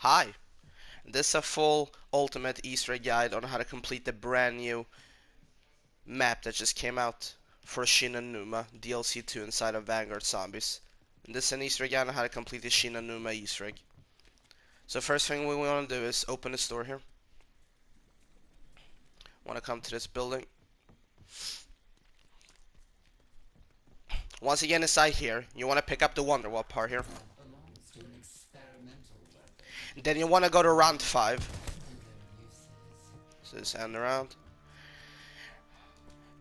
Hi, this is a full ultimate Easter egg guide on how to complete the brand new map that just came out for Shi No Numa DLC 2 inside of Vanguard Zombies. And this is an Easter egg guide on how to complete the Shi No Numa Easter egg. So first thing we want to do is open the store here. Want to come to this building. Once you get inside here, you want to pick up the Wonderwall part here. Then you want to go to round 5. So this end around.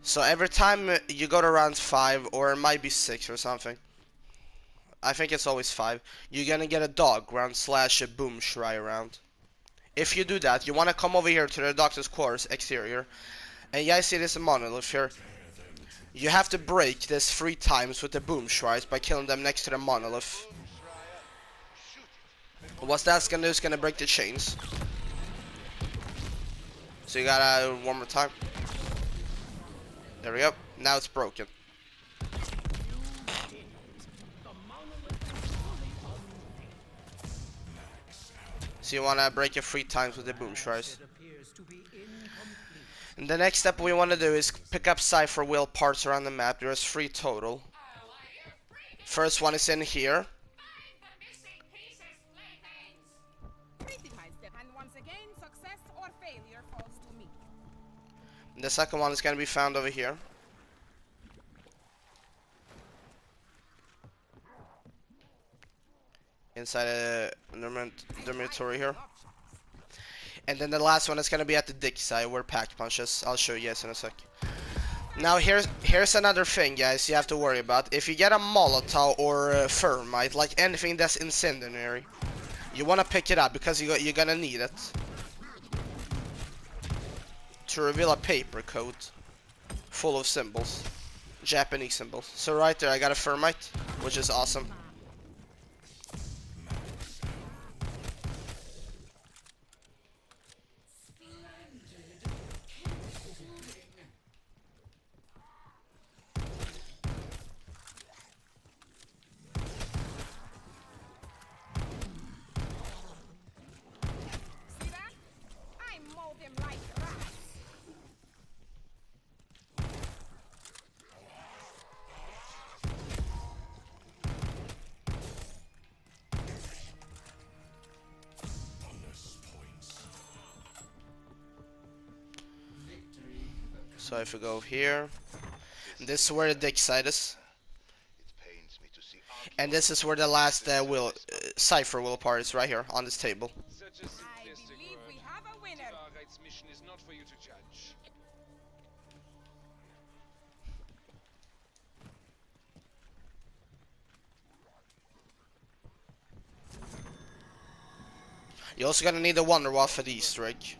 So every time you go to round 5, or it might be 6 or something, I think it's always 5, you're gonna get a dog round slash a boom shrine round. If you do that, you wanna come over here to the doctor's quarters exterior, and you guys see this monolith here. You have to break this 3 times with the boom shrines by killing them next to the monolith. What that's gonna do is gonna break the chains. So you gotta one more time. There we go. Now it's broken. So you wanna break it 3 times with the boom shrines. And the next step we wanna do is pick up cipher wheel parts around the map. There's 3 total. First one is in here. And the second one is gonna be found over here. Inside a dormitory here. And then the last one is gonna be at the dick side where Pack punches. I'll show you guys in a sec. Now here's another thing, guys, you have to worry about. If you get a Molotov or a Thermite, like anything that's incendiary, you wanna pick it up because you're gonna need it to reveal a paper code full of symbols, Japanese symbols. So right there, I got a Thermite, which is awesome. So if we go here, this is where the dick side is, and this is where the last cipher wheel part is, right here on this table. You're also gonna need a Wonderwall for the Easter egg.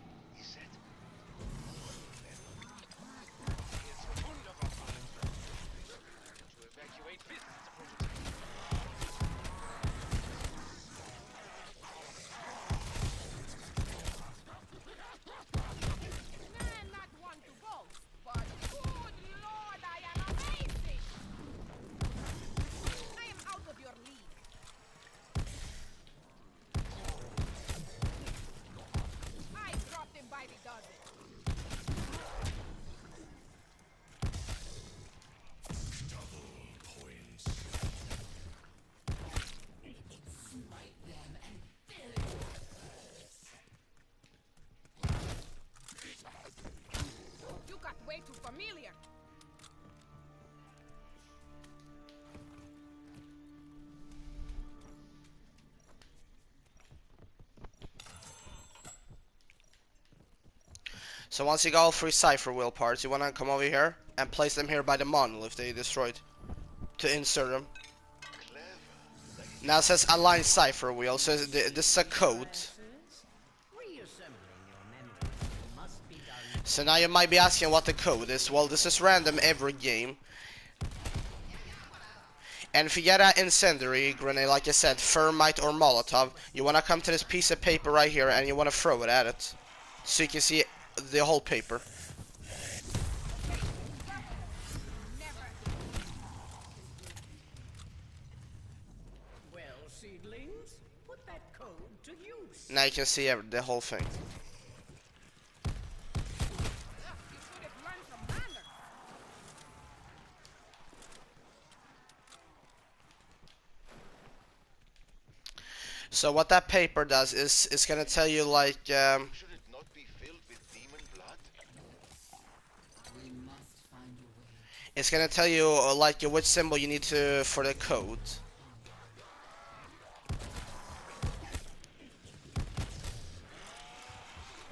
So once you got all 3 cipher wheel parts, you wanna come over here and place them here by the monolith they destroyed to insert them. Now it says align cipher wheel, so this is a code. So now you might be asking what the code is. Well, this is random every game. And if you get an incendiary grenade, like I said, Thermite or Molotov, you wanna come to this piece of paper right here and you wanna throw it at it, so you can see the whole paper. Well, seedlings, put that code Now you can see the whole thing. So what that paper does is it's gonna tell you like Should it not be filled with demon blood? it's gonna tell you like which symbol you need to for the code.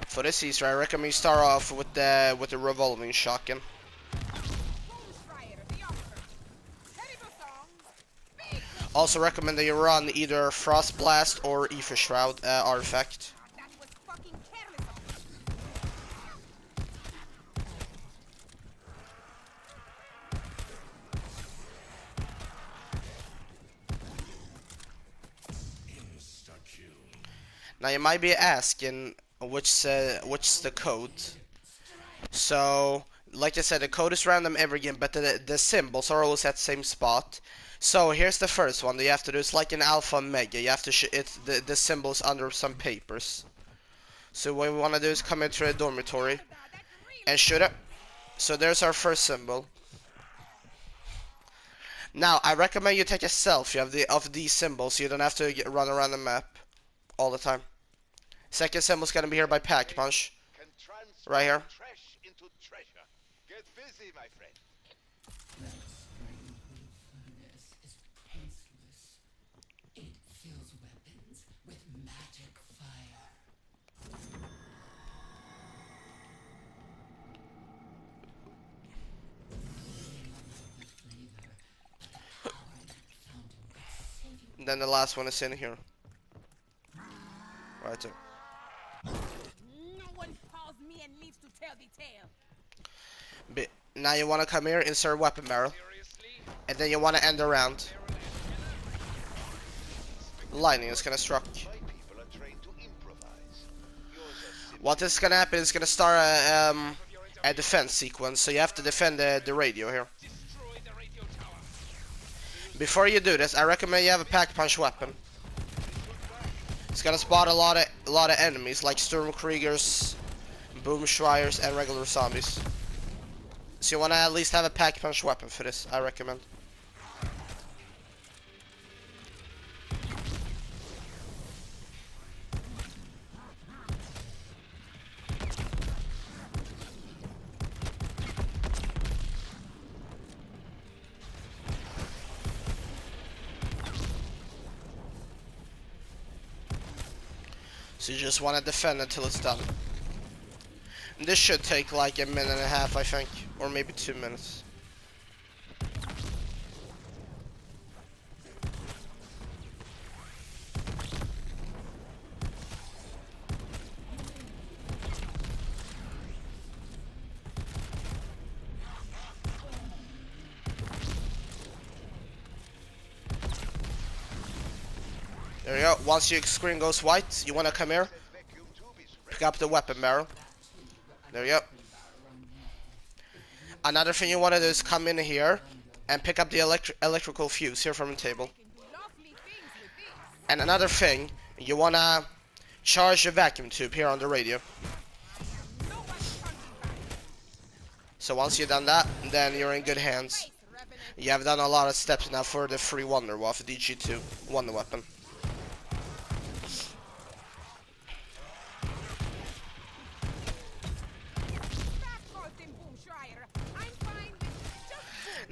For this Easter, I recommend you start off with the revolving shotgun. Also recommend that you run either Frost Blast or Ether Shroud artifact. Now you might be asking what's the code. So, like I said, the code is random every game, but the symbols are always at the same spot. So here's the first one that you have to do. It's like an alpha mega. You have to the symbols under some papers. So what we want to do is come into a dormitory and shoot it. So there's our first symbol. Now I recommend you take a selfie of these symbols so you don't have to run around the map all the time. Second symbol is gonna be here by Pack Punch. Right here. Trash into treasure. Get busy, my friend. And then the last one is in here. Right there. No one calls me and leaves to tell the tale. Now you want to come here, insert weapon barrel, and then you want to end the round. Lightning is gonna struck. My people are trained to improvise. Yours are simple. What is gonna happen is gonna start a defense sequence, so you have to defend the radio here. Before you do this, I recommend you have a Pack Punch weapon. It's gonna spot a lot of enemies like Sturmkriegers, Boomschreiers, and regular zombies. So you wanna at least have a Pack Punch weapon for this, I recommend. So you just want to defend until it's done. And this should take like a minute and a half, I think, or maybe 2 minutes. There you go. Once your screen goes white, you want to come here, pick up the weapon barrel. There you go. Another thing you want to do is come in here and pick up the electrical fuse here from the table. And another thing, you want to charge the vacuum tube here on the radio. So once you've done that, then you're in good hands. You have done a lot of steps now for the free Wonder Waff DG2 Wonder Weapon.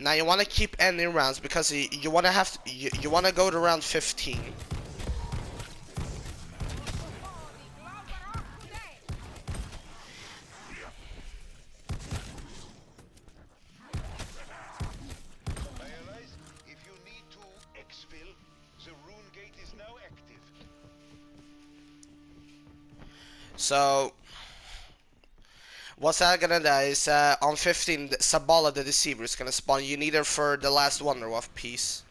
Now you want to keep ending rounds because you want to you want to go to round 15. If you need to exfil, the rune gate is now active. So what's that gonna do is on 15, Sabala the Deceiver is gonna spawn. You need her for the last Wonder Waff piece.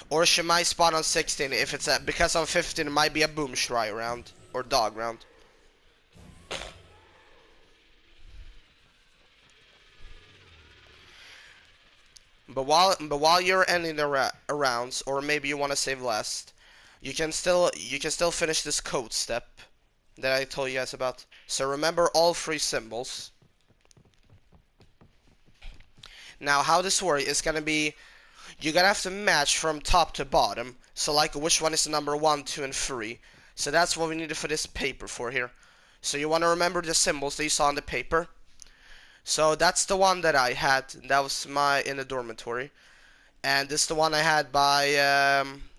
Or she might spawn on 16 if it's because on 15 it might be a Boomschrei round or dog round. But while you're ending the rounds, or maybe you want to save last, you can still finish this code step that I told you guys about. So remember all three symbols. Now how this works is gonna be you're gonna have to match from top to bottom. So like which one is the number 1, 2, and 3. So that's what we needed for this paper for here. So you want to remember the symbols that you saw on the paper. So that's the one that I had. That was my in the dormitory. And this is the one I had by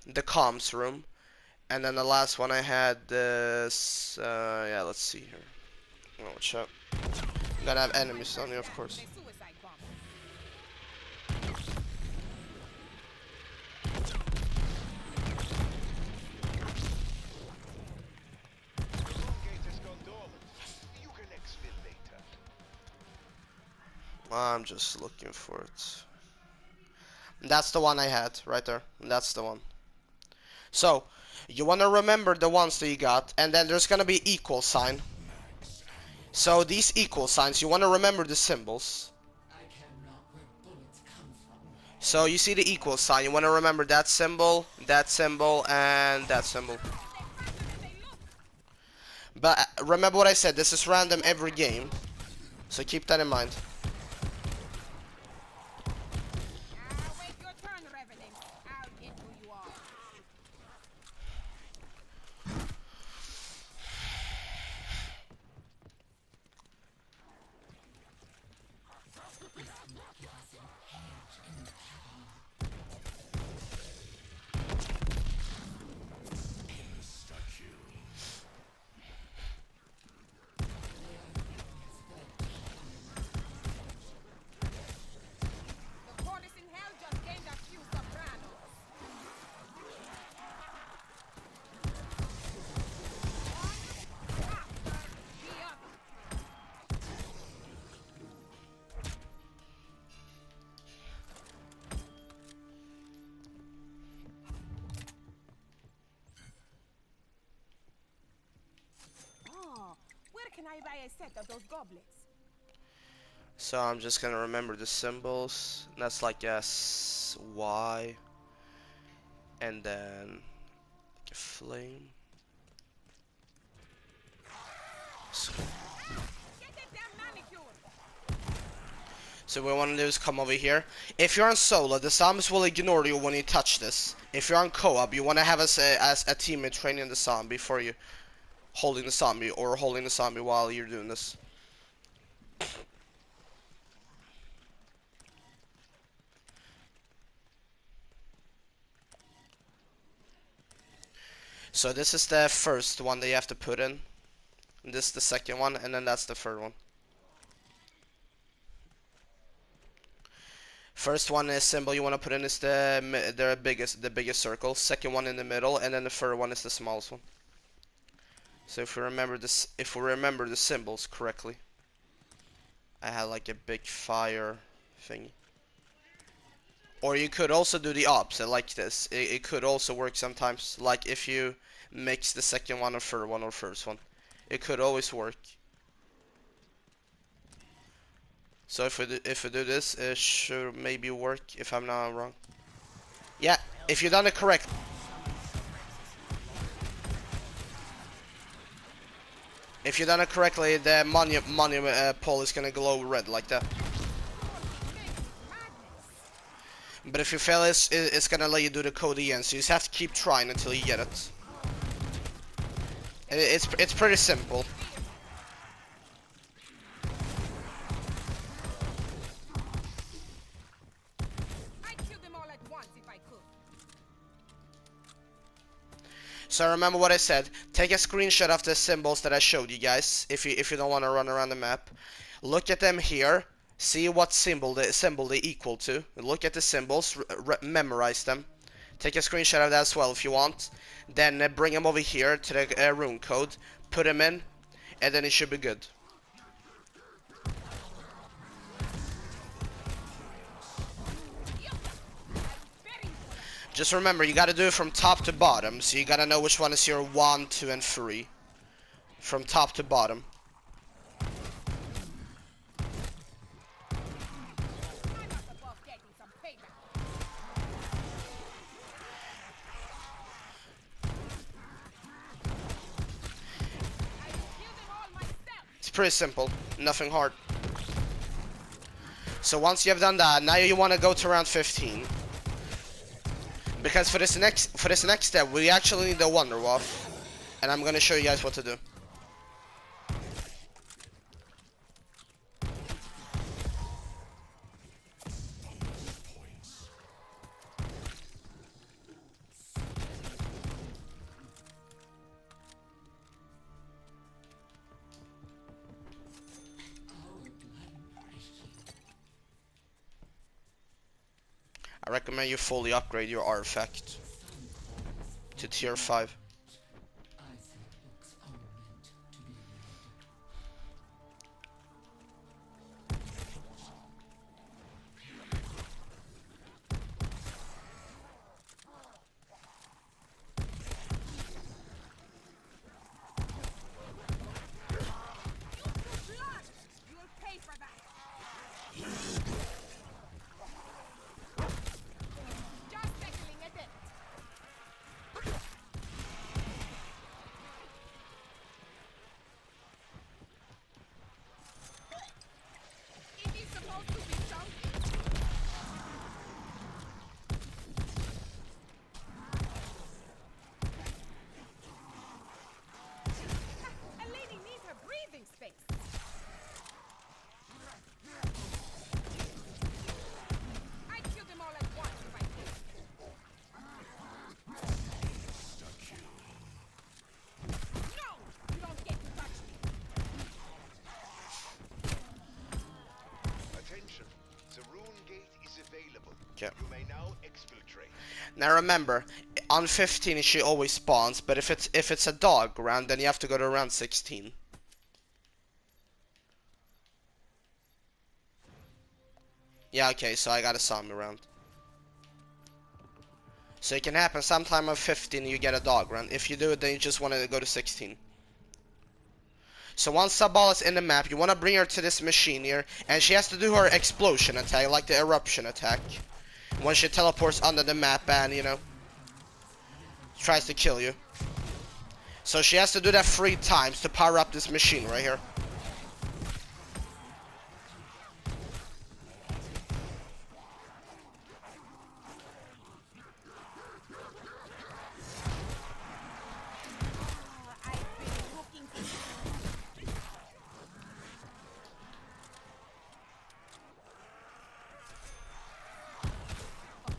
the comms room. And then the last one I had this. Yeah, let's see here. Oh, watch out. I'm gonna have enemies on you, of course. They suicide bomb. The room gate has gone dormant. You can exfil later. I'm just looking for it. That's the one I had right there. That's the one. So you want to remember the ones that you got, and then there's gonna be equal sign. So these equal signs, you want to remember the symbols. So you see the equal sign, you want to remember that symbol, and that symbol. But remember what I said, this is random every game. So keep that in mind. Wait your turn, Revenant. I'll get who you are. The tortoise in hell just gained a few sopranos. The other. Oh, where can I buy a set of those goblets? So I'm just gonna remember the symbols. That's like S, Y, and then like a flame. So, Get that damn manicure! so what we want to do is come over here. If you're on solo, the zombies will ignore you when you touch this. If you're on co-op, you want to have as a teammate training the zombie for you, holding the zombie or holding the zombie while you're doing this. So this is the first one that you have to put in. And this is the second one, and then that's the third one. First one is symbol you want to put in is the biggest circle. Second one in the middle, and then the third one is the smallest one. So if we remember the symbols correctly, I had like a big fire thing. Or you could also do the opposite, like this. It could also work sometimes, like if you mix the second one or third one or first one. It could always work. So if we do this, it should maybe work if I'm not wrong. Yeah, if you done it correct. If you done it correctly, the monument pole is gonna glow red like that. But if you fail, it's gonna let you do the code again. So you just have to keep trying until you get it. It's pretty simple. I'd kill them all at once if I could. So remember what I said. Take a screenshot of the symbols that I showed you guys. If you don't want to run around the map, look at them here. See what symbol they equal to. Look at the symbols. Memorize them. Take a screenshot of that as well if you want. Then bring them over here to the rune code. Put them in, and then it should be good. Just remember, you gotta do it from top to bottom. So you gotta know which one is your 1, 2, and 3. From top to bottom. I'm up above getting some payback. It's pretty simple, nothing hard. So once you have done that, now you want to go to round 15. Because for this next step, we actually need the Wonder Waff. And I'm gonna show you guys what to do. I recommend you fully upgrade your artifact to tier 5. You'll pay for that. Just settling a debt. It is supposed to be chunky. A lady needs her breathing space. I'd kill them all at once if I could. No! You don't get to touch me. Attention, the rune gate is available. Okay. You may now exfiltrate. Now remember, on 15 she always spawns, but if it's a dog round, then you have to go to round 16. Yeah, okay, so I got a zombie round. So it can happen sometime on 15 you get a dog round. If you do it, then you just want to go to 16. So once Sabal is in the map, you want to bring her to this machine here, and she has to do her explosion attack, like the eruption attack. When she teleports under the map and, you know, tries to kill you. So she has to do that 3 times to power up this machine right here. I've been looking for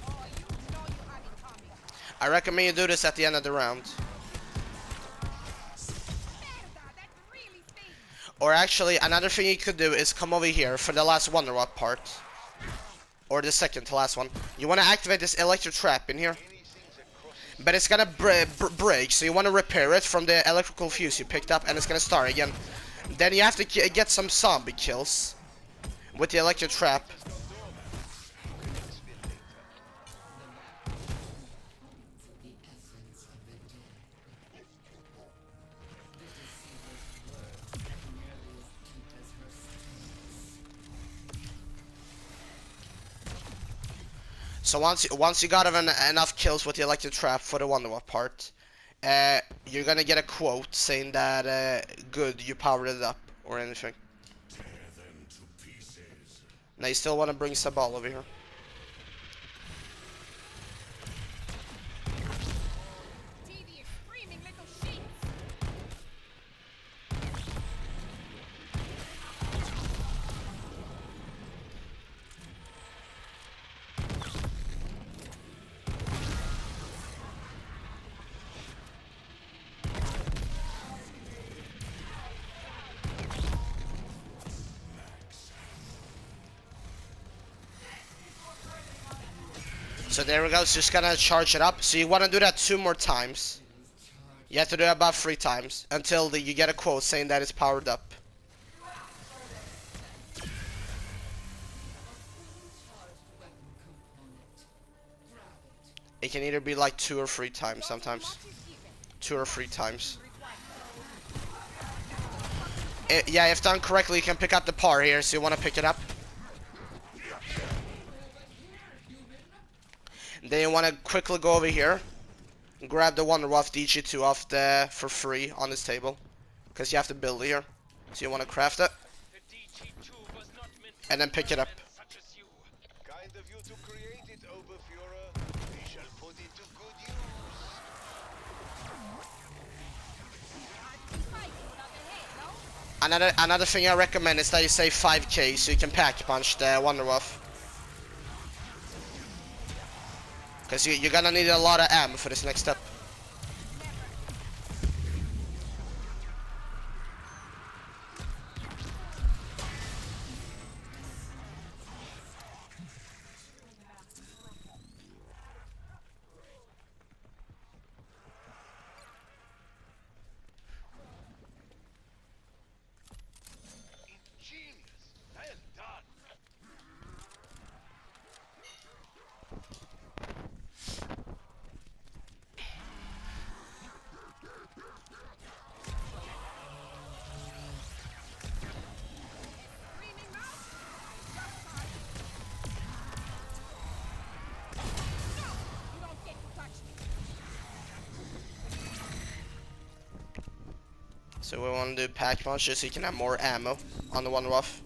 Oh, you know you have it coming. I recommend you do this at the end of the round. Merda, that really stings. Or actually, another thing you could do is come over here for the last Wonder Rock part. Or the second to last one. You want to activate this electric trap in here. But it's gonna break, so you want to repair it from the electrical fuse you picked up, and it's gonna start again. Then you have to get some zombie kills with the electric trap. So once you got enough kills with the electric trap for the Wonder Waff part, you're gonna get a quote saying that good, you powered it up or anything. Now you still want to bring Sabal over here. Tedious, screaming little sheep. So there we go, it's just gonna charge it up. So you want to do that 2 more times. You have to do it about 3 times until you get a quote saying that it's powered up. It can either be like 2 or 3 times sometimes. 2 or 3 times. Yeah, if done correctly, you can pick up the par here, so you want to pick it up. Then you want to quickly go over here and grab the Wonder Waff DG2 off the for free on this table, because you have to build it here. So you want to craft it The DT2 was not meant and then pick it up. such as you. Kind of you to create it, Oberfuhrer. We shall put it to good use. Another thing I recommend is that you save 5k so you can pack punch the Wonderwolf. Because you're gonna need a lot of ammo for this next step. Ingenious. Well done. So we want to do pack punch just so you can have more ammo on the Wonderwolf.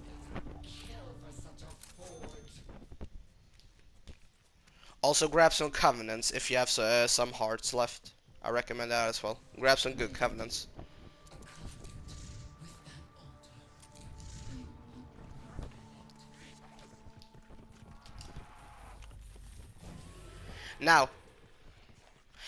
Also grab some Covenants if you have some hearts left. I recommend that as well. Grab some good Covenants. Now,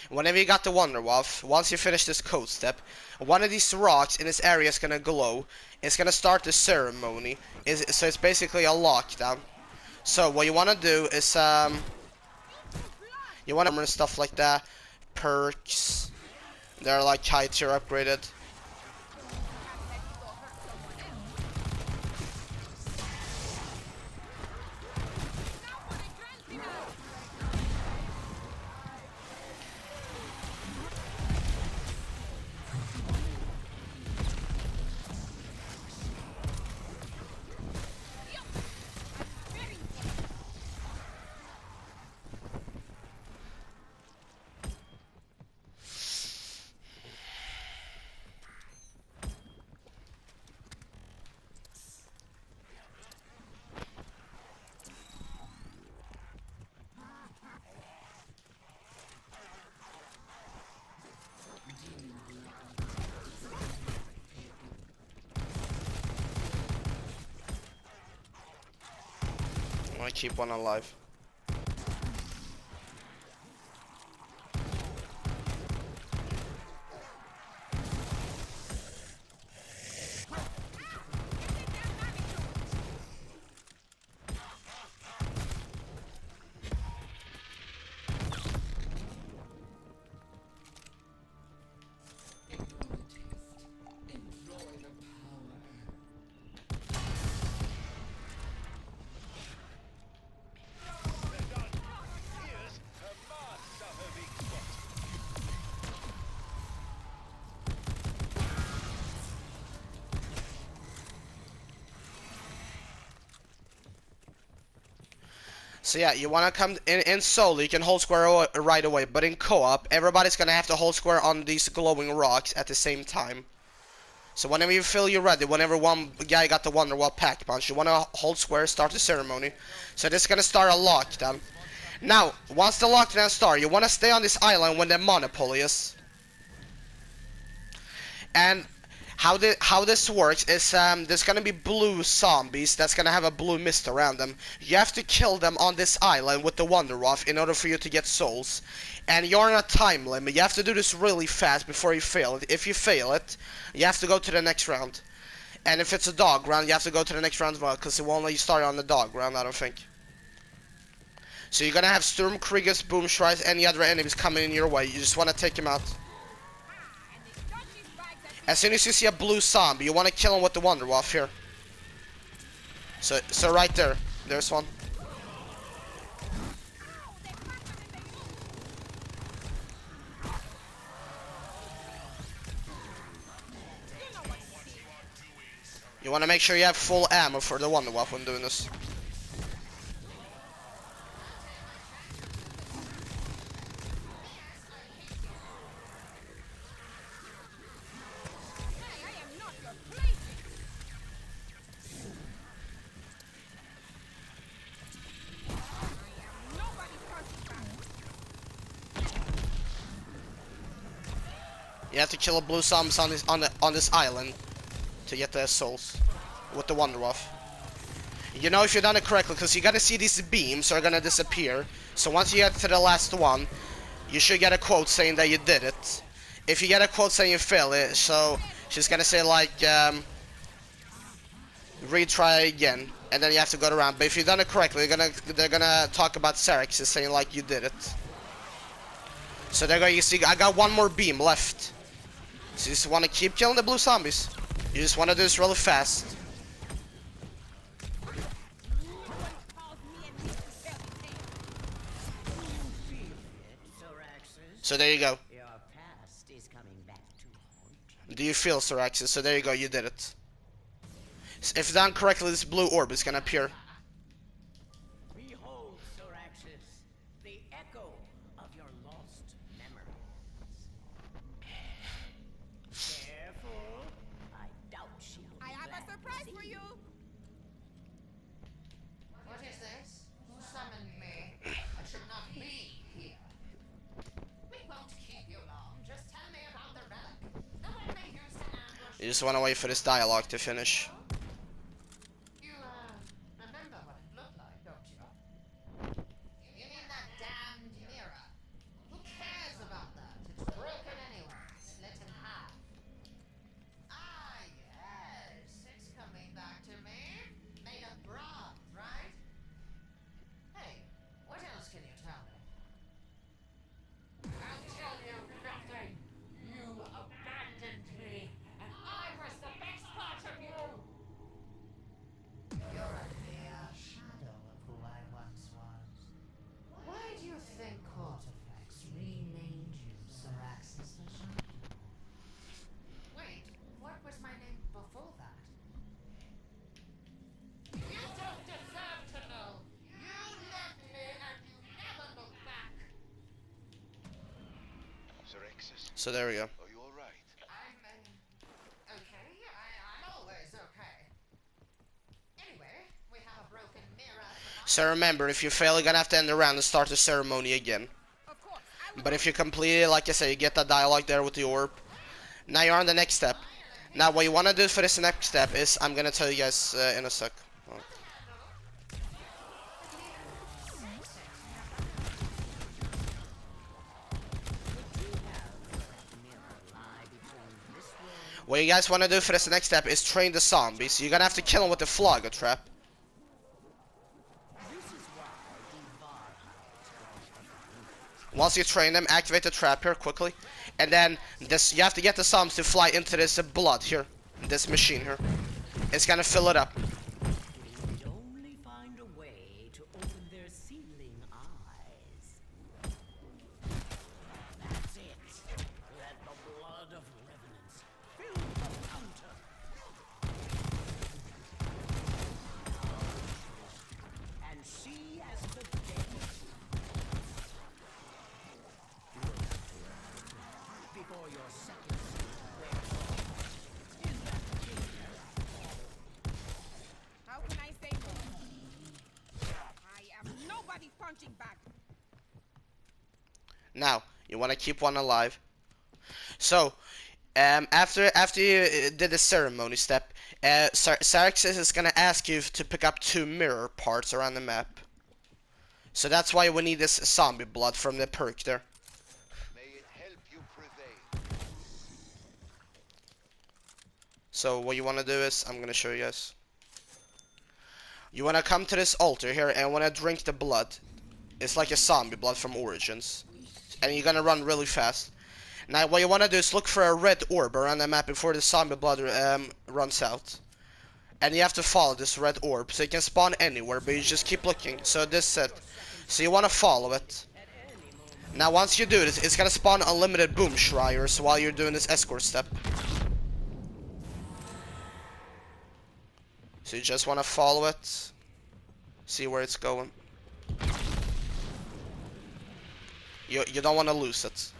whenever you got the Wonderwolf, once you finish this code step, one of these rocks in this area is gonna glow. It's gonna start the ceremony. So it's basically a lockdown. So what you wanna do is you want armor and stuff like that, perks. They're like high tier upgraded. I want to keep one alive. Here's her master having spot. So yeah, you want to come in solo, you can hold square right away, but in co-op, everybody's gonna have to hold square on these glowing rocks at the same time. So whenever you feel you're ready, whenever one guy got the Wonderwall pack punch, you want to hold square, start the ceremony. So this is gonna start a lockdown. Now, once the lockdown starts, you want to stay on this island when the monopoly is. And how this works is there's gonna be blue zombies that's gonna have a blue mist around them. You have to kill them on this island with the Wonderwolf in order for you to get souls. And you're on a time limit. You have to do this really fast before you fail it. If you fail it, you have to go to the next round. And if it's a dog round, you have to go to the next round as well, because it won't let you start on the dog round, I don't think. So you're gonna have Sturmkriegers, Boomschreis, any other enemies coming in your way. You just want to take them out. As soon as you see a blue zombie, you want to kill him with the Wonderwolf here. So right there, there's one. You want to make sure you have full ammo for the Wonderwolf when doing this. You have to kill a blue zombies on this island to get the souls with the Wonder Waff. You know if you've done it correctly, because you gotta see these beams are gonna disappear. So once you get to the last one, you should get a quote saying that you did it. If you get a quote saying you failed it, so she's gonna say like, retry again, and then you have to go around. But if you've done it correctly, they're gonna talk about Sarek saying like you did it. So there go. You see, I got one more beam left. So you just want to keep killing the blue zombies. You just want to do this really fast. So there you go. Your past is coming back to haunt. Do you feel, Soraxis? So there you go, you did it. If done correctly, this blue orb is gonna appear. Behold, Soraxis, the echo of your lost memories. Careful, I doubt she'll be I have glad a to surprise see for you. What is this? Who summoned me? I should not be here. We won't keep you long. Just tell me about the relic. The one they used to ambush. You just wanna wait for this dialogue to finish. You, remember what it looked like, don't you? You mean that damned mirror? Who cares about that? It's broken anyway. Split in half. Ah, yes. It's coming back to me. Made of bronze, right? Hey, what else can you tell me? I'll tell you nothing. You abandoned me, and I was the best part of you. You're a mere shadow of who I once was. Why do you think Cortifex renamed you Soraxis the Shadow? Wait, what was my name before that? You don't deserve to know. You left me and you never looked back. Xerxes, So there we go. are you alright? I'm okay. I'm always okay. Anyway, we have a broken mirror. So remember, if you fail, you're gonna have to end the round and start the ceremony again. Of course, I will. But if you complete it, like I said, you get that dialogue there with the orb. Now you're on the next step. Now what you wanna do for this next step is, I'm gonna tell you guys in a sec. Oh. What you guys want to do for this next step is train the zombies. You're gonna have to kill them with the Flaga trap. Once you train them, activate the trap here quickly, and then this you have to get the zombies to fly into this blood here, this machine here. It's gonna fill it up. We'd only find a way to open their sealing eyes. That's it. Let the blood of revenants fill the fountain. And see as the dead before your second wears off. Is that clear? How can I say more? I am nobody's punching bag. Now you want to keep one alive. So after you did the ceremony step, Xerxes is gonna ask you to pick up 2 mirror parts around the map. So that's why we need this zombie blood from the perk there. May it help you prevail. So what you want to do is, I'm gonna show you guys. You want to come to this altar here and want to drink the blood. It's like a zombie blood from Origins, and you're gonna run really fast. Now what you want to do is look for a red orb around the map before the zombie blood runs out. And you have to follow this red orb, so it can spawn anywhere, but you just keep looking. So this is it. So you want to follow it. Now once you do this, it's gonna spawn unlimited boom shriers while you're doing this escort step. So you just want to follow it, see where it's going. You don't want to lose it.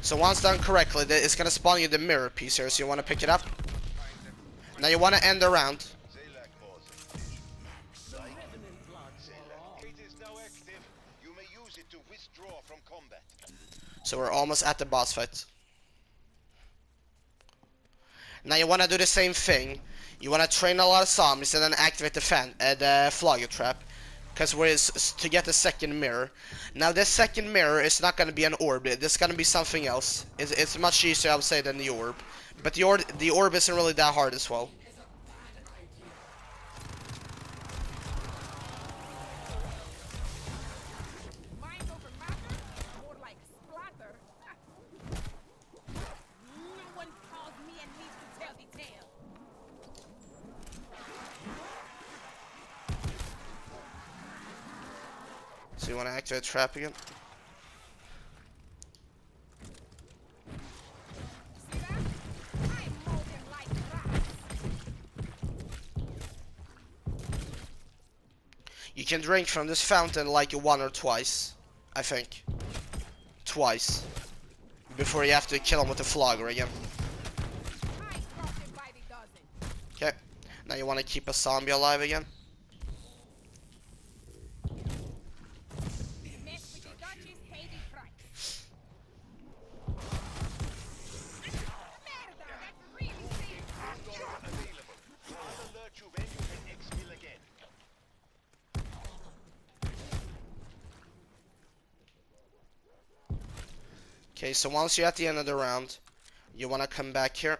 So once done correctly, it's gonna spawn you the mirror piece here, so you want to pick it up. Now you want to end the round. They lack more than It is now active. You may use it to withdraw withdraw from combat. So we're almost at the boss fight. Now you want to do the same thing. You want to train a lot of zombies and then activate the Flogger trap. Because we're to get the second mirror. Now this second mirror is not going to be an orb. It's going to be something else. It's much easier, I would say, than the orb. But the orb isn't really that hard as well. Mind over matter? More like splatter. No one calls me and needs to tell the tale. So you want to activate trap again? See that? I mold him like rats. You can drink from this fountain like one or twice, I think. Twice. Before you have to kill him with the flogger again. I cross him by the dozen. Okay. Now you want to keep a zombie alive again. Mess with the Dutch's heavy price. Merda, that's really safe. Vanguard available. I'll alert you when you can exfil again. Okay, so once you're at the end of the round, you want to come back here.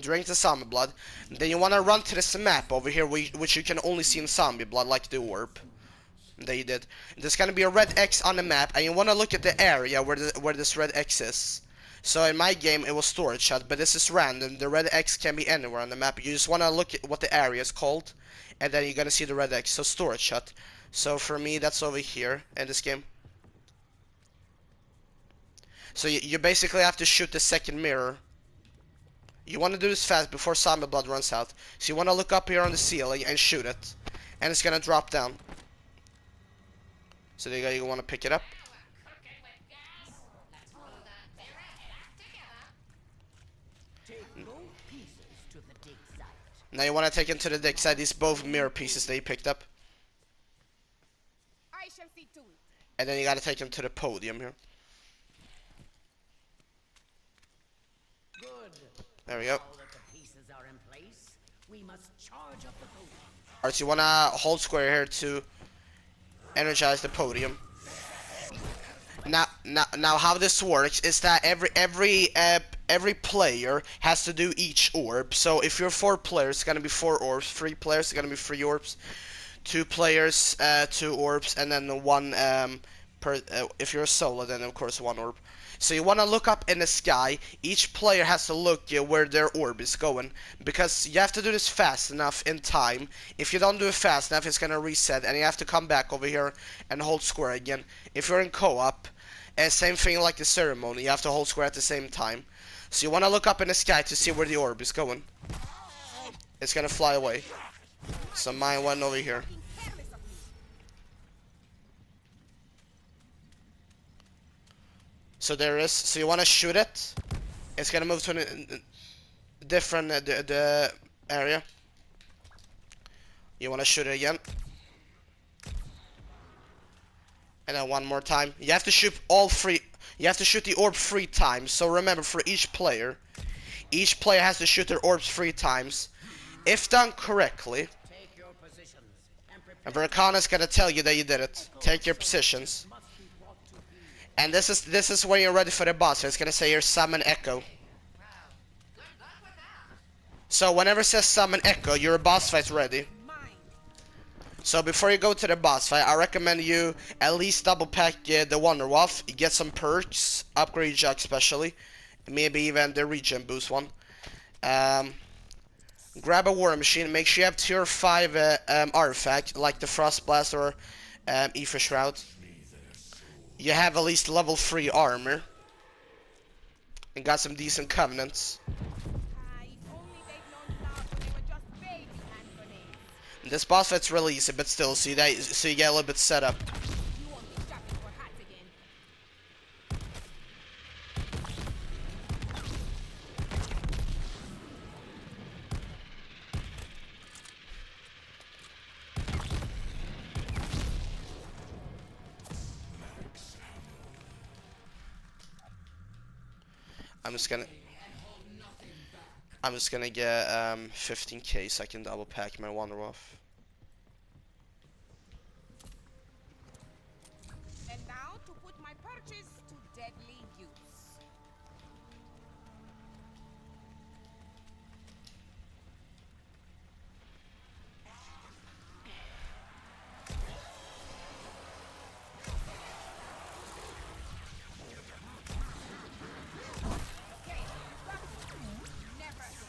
Drink the zombie blood. Then you want to run to this map over here, which you can only see in zombie blood, like the orb. That you did. There's gonna be a red X on the map, and you want to look at the area where this red X is. So in my game, it was storage hut, but this is random. The red X can be anywhere on the map. You just want to look at what the area is called, and then you're gonna see the red X. So storage hut. So for me, that's over here in this game. So you basically have to shoot the second mirror. You want to do this fast before zombie blood runs out. So you want to look up here on the ceiling and shoot it. And it's going to drop down. So there you want to pick it up. Take both pieces to the dig site. Now you want to take it to the dig site. These both mirror pieces that you picked up. I shall see to it. And then you got to take them to the podium here. Good. There we go. Now that the pieces are in place, we must charge up the podium. Alright, so you want to hold square here to energize the podium. Now how this works is that every player has to do each orb. So if you're 4 players, it's gonna be 4 orbs. 3 players, it's gonna be 3 orbs. 2 players, 2 orbs, and then one per. If you're a solo, then of course 1 orb. So you want to look up in the sky. Each player has to look where their orb is going, because you have to do this fast enough in time. If you don't do it fast enough, it's gonna reset, and you have to come back over here and hold square again. If you're in co-op, same thing like the ceremony. You have to hold square at the same time. So you want to look up in the sky to see where the orb is going. It's gonna fly away. So mine went over here. So there is. So you want to shoot it. It's gonna move to a different the area. You want to shoot it again. And then one more time. You have to shoot all 3. You have to shoot the orb 3 times. So remember, for each player has to shoot their orbs 3 times. If done correctly, Take your positions and prepare. and Verkana's gonna tell you that you did it. Take your positions. Must be brought to heel. And this is when you're ready for the boss. It's gonna say here summon echo. Wow. Good luck with that. So whenever it says summon echo, your boss fight's ready. Mine. So before you go to the boss fight, I recommend you at least double pack the Wonder Wolf, get some perks, upgrade Jack especially, maybe even the regen boost one. Grab a war machine, make sure you have tier 5 artifact like the Frost Blast or Ether Shroud. You have at least level 3 armor and got some decent covenants. Ah, if only they'd known clouds when they were just baby hand grenades. This boss fight's really easy, but still, so you get a little bit set up. You won't be shopping for hats again. I'm just gonna get 15k so I can double pack my Wonder off. And now to put my purchase to deadly use. Never again.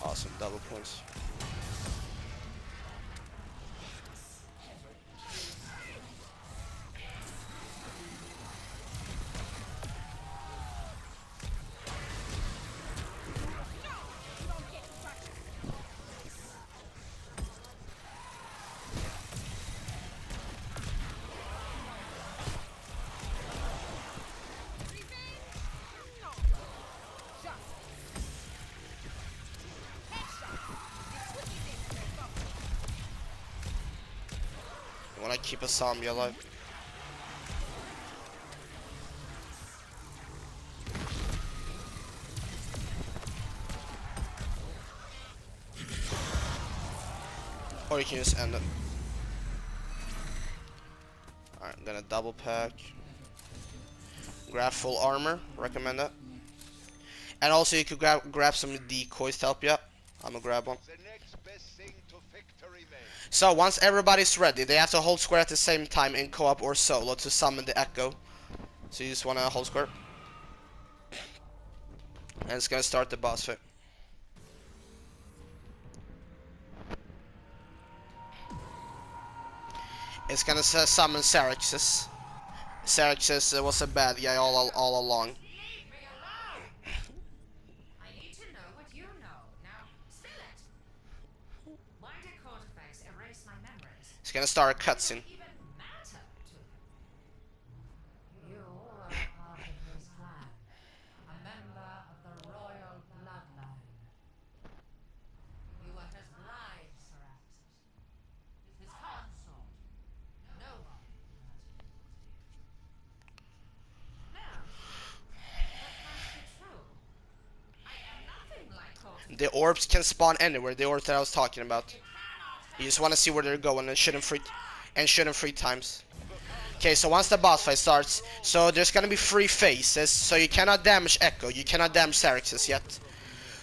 Awesome, double points. You don't get to touch it. Revenge? No. Justice. Headshot. It's wicked in the bubble. You wanna keep a zombie alive? Or you can just end it. Alright, I'm gonna double pack. Grab full armor, recommend that. And also you could grab some decoys to help you out. I'm gonna grab one. The next best thing to victory, man. So once everybody's ready, they have to hold square at the same time in co-op or solo to summon the echo. So you just wanna hold square. And it's gonna start the boss fight. It's gonna summon Xerxes. Xerxes was a bad guy all along. Leave me alone! I need to know what you know. Now, spill it! Why did Cortex erase my memories? It's gonna start a cutscene. Even matter to him? You are a part of his clan. A member of the royal bloodline. You were his bride, Sir Axis. His consort. No one matters. Now, that must be true. I am nothing like Cortex. The orbs can spawn anywhere. The orbs that I was talking about. You just want to see where they're going and shoot them three times. Okay, so once the boss fight starts, so there's gonna be 3 phases. So you cannot damage Echo, you cannot damage Xerxes yet.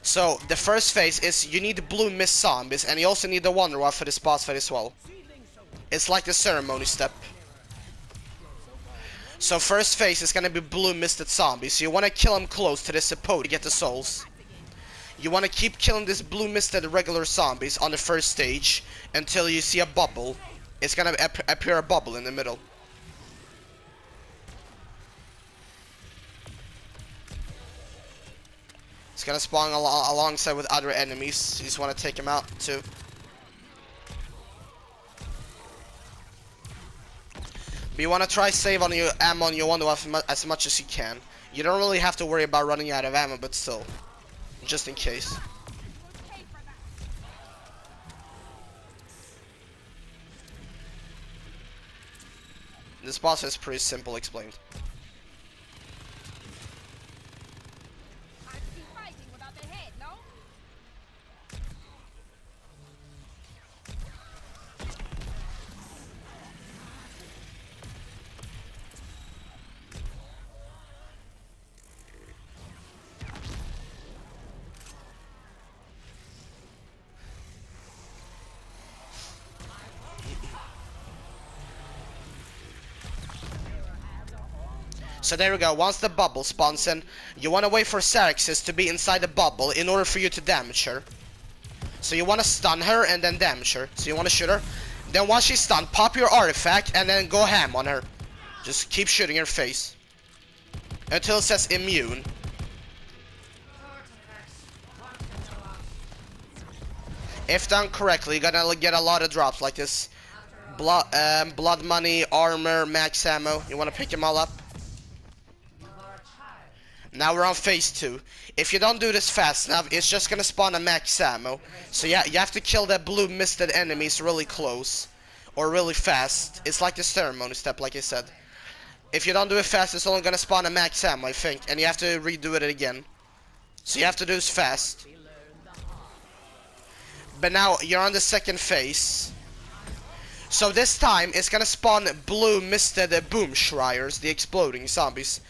So the first phase is you need blue mist zombies, and you also need the Wonder Rod for this boss fight as well. It's like the ceremony step. So first phase is gonna be blue misted zombies. So you want to kill them close to the support to get the souls. You want to keep killing this blue misted regular zombies on the first stage until you see a bubble. It's gonna appear a bubble in the middle. It's gonna spawn alongside with other enemies. You just want to take them out too. But you want to try save on your ammo on your Wonder Weapon as much as you can. You don't really have to worry about running out of ammo, but still, just in case. Pay for that. This boss is pretty simple explained. I'd be fighting without the head, no? So there we go, once the bubble spawns in, you want to wait for Xerxes to be inside the bubble in order for you to damage her. So you want to stun her and then damage her. So you want to shoot her. Then once she's stunned, pop your artifact and then go ham on her. Just keep shooting her face. Until it says immune. If done correctly, you're gonna get a lot of drops like this. Blood money, armor, max ammo. You want to pick them all up. Now we're on phase 2. If you don't do this fast enough, it's just gonna spawn a max ammo. So yeah, you have to kill the blue misted enemies really close. Or really fast. It's like the ceremony step, like I said. If you don't do it fast, it's only gonna spawn a max ammo, I think. And you have to redo it again. So you have to do this fast. But now, you're on the second phase. So this time, it's gonna spawn blue misted boom shriers, the exploding zombies.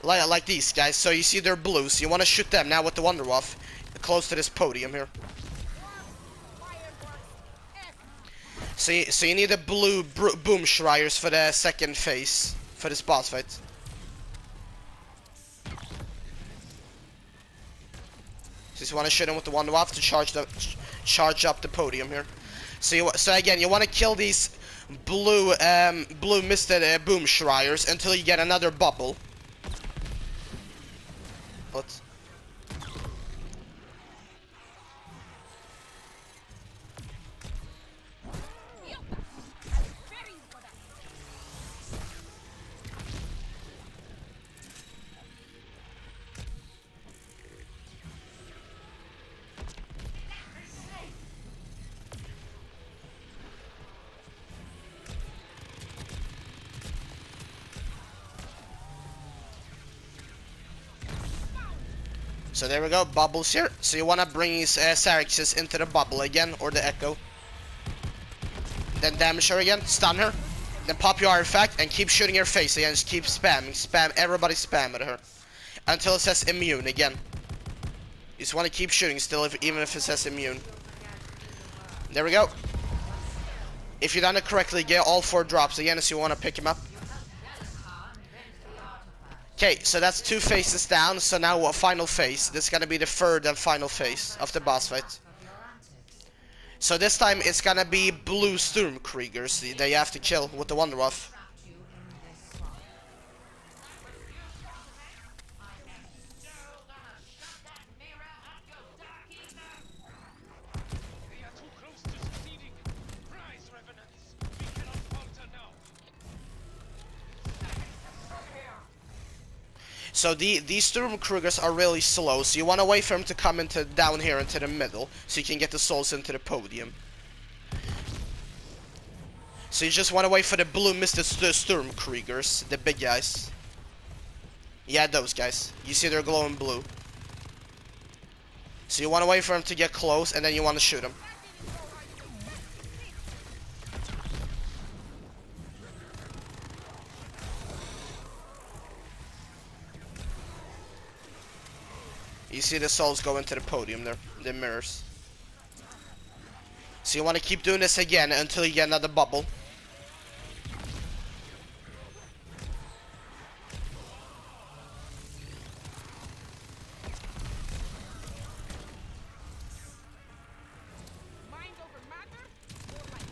Like these guys. So you see they're blue, so you wanna shoot them now with the Wonderwaffe. Close to this podium here. So you need the blue boom shriers for the second phase. For this boss fight. So you wanna shoot them with the Wonderwaffe to charge up the podium here. So again, you want to kill these blue misted boom shriers until you get another bubble. What? So there we go, bubbles here. So you want to bring these Sarixes into the bubble again, or the Echo. Then damage her again, stun her. Then pop your artifact and keep shooting her face again. Just keep spamming, everybody spam at her. Until it says immune again. You just want to keep shooting still, even if it says immune. There we go. If you done it correctly, get all 4 drops again, so you want to pick him up. Okay, so that's 2 phases down, so now a final phase. This is gonna be the 3rd and final phase of the boss fight. So this time it's gonna be blue Sturmkriegers that you have to kill with the Wonderwaffe. So these Sturmkriegers are really slow, so you want to wait for them to come down here into the middle, so you can get the souls into the podium. So you just want to wait for the blue misted Sturmkriegers, the big guys. Yeah, those guys. You see they're glowing blue. So you want to wait for them to get close, and then you want to shoot them. You see the souls go into the podium there, the mirrors. So you want to keep doing this again until you get another bubble. Mind over matter? More like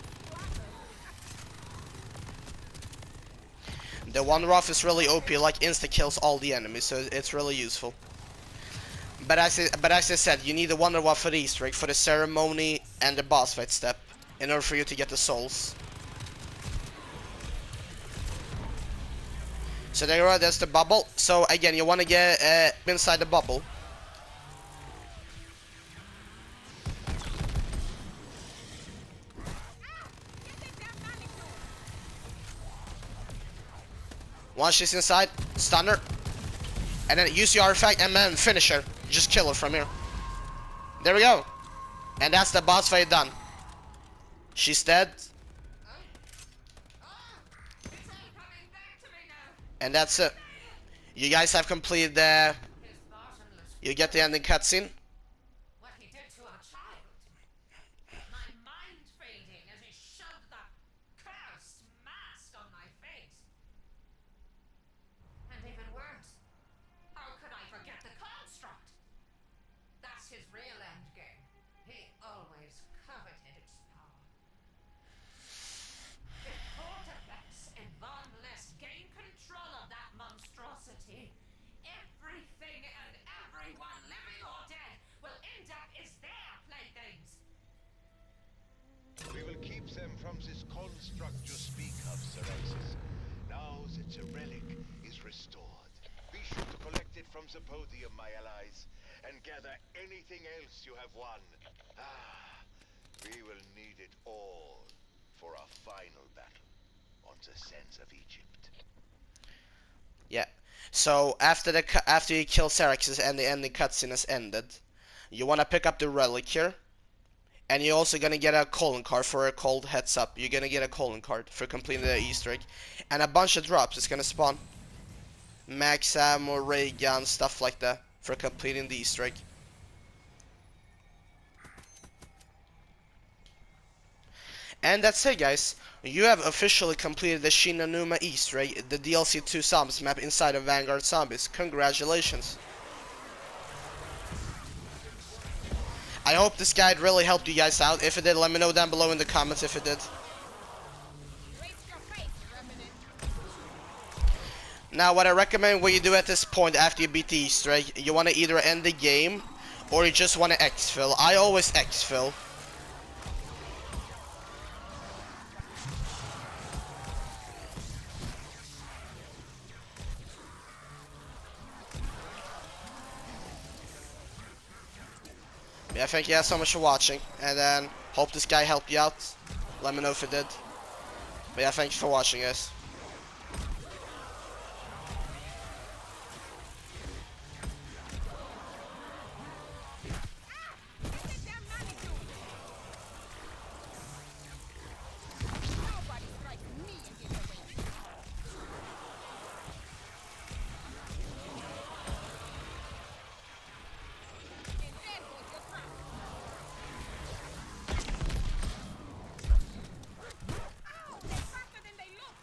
slaughter. The Wonderwaffe is really OP, like insta-kills all the enemies, so it's really useful. But as I said, you need the Wonderwaffe for the Easter egg, for the ceremony and the boss fight step, in order for you to get the souls. So there you are, that's the bubble. So again, you want to get inside the bubble. Once she's inside, stun her. And then use your artifact and then finish her. Just kill her from here. There we go. And that's the boss fight done. She's dead. And that's it. You guys have completed the... You get the ending cutscene. What he did to our child. My mind fading as he shoved that cursed mask on my face. And even worse, how could I forget the construct? That's his real end game. He always coveted its power. If Cortex and Von List gain control of that monstrosity, everything and everyone, living or dead, will end up as their playthings. We will keep them from this construct you speak of, Sir Alexis. Now that the relic is restored, be sure to collect it from from the podium, my allies, and gather anything else you have won. Ah, we will need it all for our final battle on the sands of Egypt. Yeah. So after you kill Xerxes and the ending cutscene has ended, you wanna pick up the relic here, and you're also gonna get a calling card for a cold heads up. You're gonna get a calling card for completing the Easter egg, and a bunch of drops is gonna spawn. Max ammo, ray gun, stuff like that for completing the Easter egg. And that's it, guys. You have officially completed the Shi No Numa Easter egg, the DLC 2 Zombies map inside of Vanguard Zombies. Congratulations. I hope this guide really helped you guys out. If it did, let me know down below in the comments if it did. Raise your face, Revenant. Now, what I recommend what you do at this point after you beat the Easter egg, you want to either end the game, or you just want to exfil. I always exfil. Yeah, thank you guys so much for watching, and then hope this guy helped you out. Let me know if it did. But yeah, thanks for watching, guys. What's that damn nanny doing? Nobody strikes me and gets away. And there goes your trap. Ow! They're faster than they look.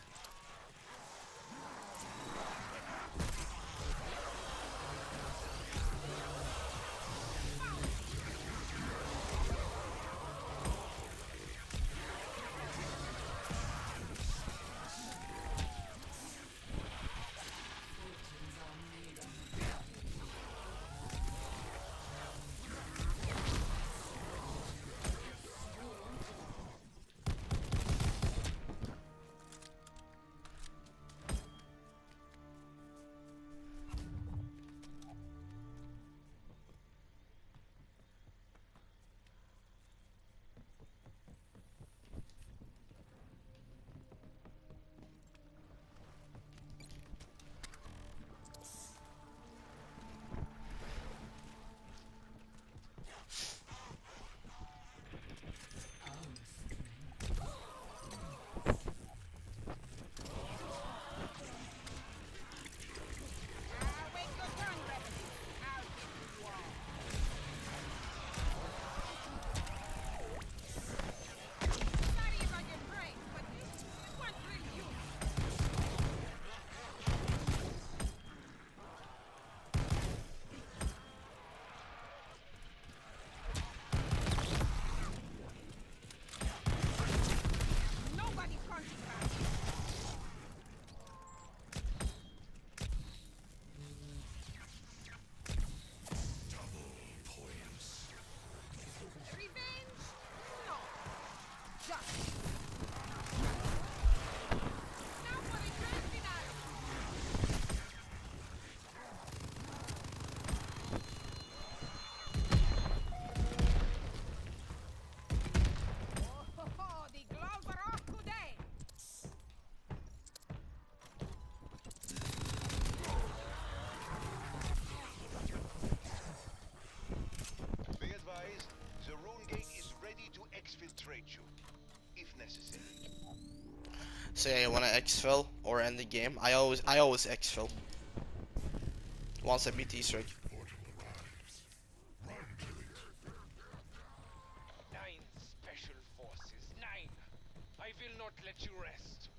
Wait your turn, Revenant. I'll get you all. Sorry if I get brain, but this one's really you. Nobody punches back. Revenge? No. Justice. Now for the grand finale. Oh, the gloves are off today. Be advised, the rune gate is ready to exfiltrate you, if necessary. So yeah, you want to exfil or end the game. I always exfil. Once I beat the Easter egg. 9 special forces. 9. I will not let you rest.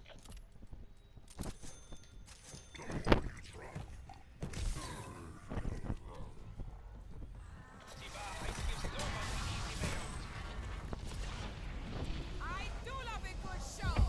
Divide gives no one the easy way out. I do love a good show.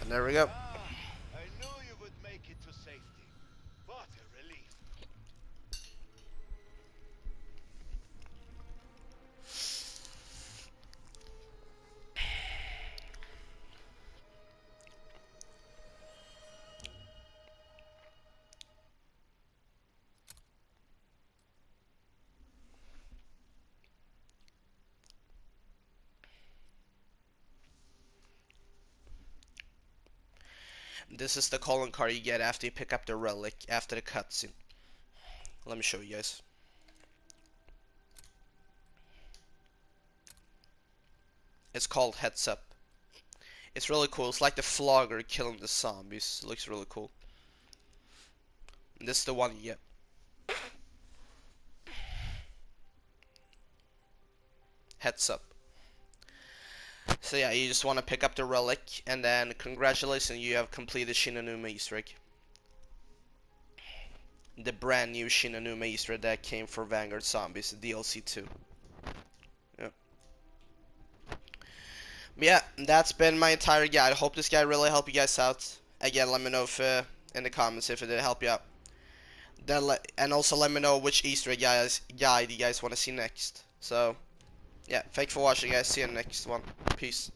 And there we go. This is the calling card you get after you pick up the relic after the cutscene. Let me show you guys. It's called Heads Up. It's really cool. It's like the flogger killing the zombies. It looks really cool. And this is the one you get. Heads Up. So yeah, you just want to pick up the relic, and then congratulations, you have completed Shi No Numa Easter egg. The brand new Shi No Numa Easter egg that came for Vanguard Zombies DLC 2. Yeah. Yeah, that's been my entire guide. I hope this guide really helped you guys out. Again, let me know if in the comments if it did help you out. Then and also let me know which Easter egg guide you guys want to see next. So, yeah, thanks for watching, guys. See you in the next one. Peace.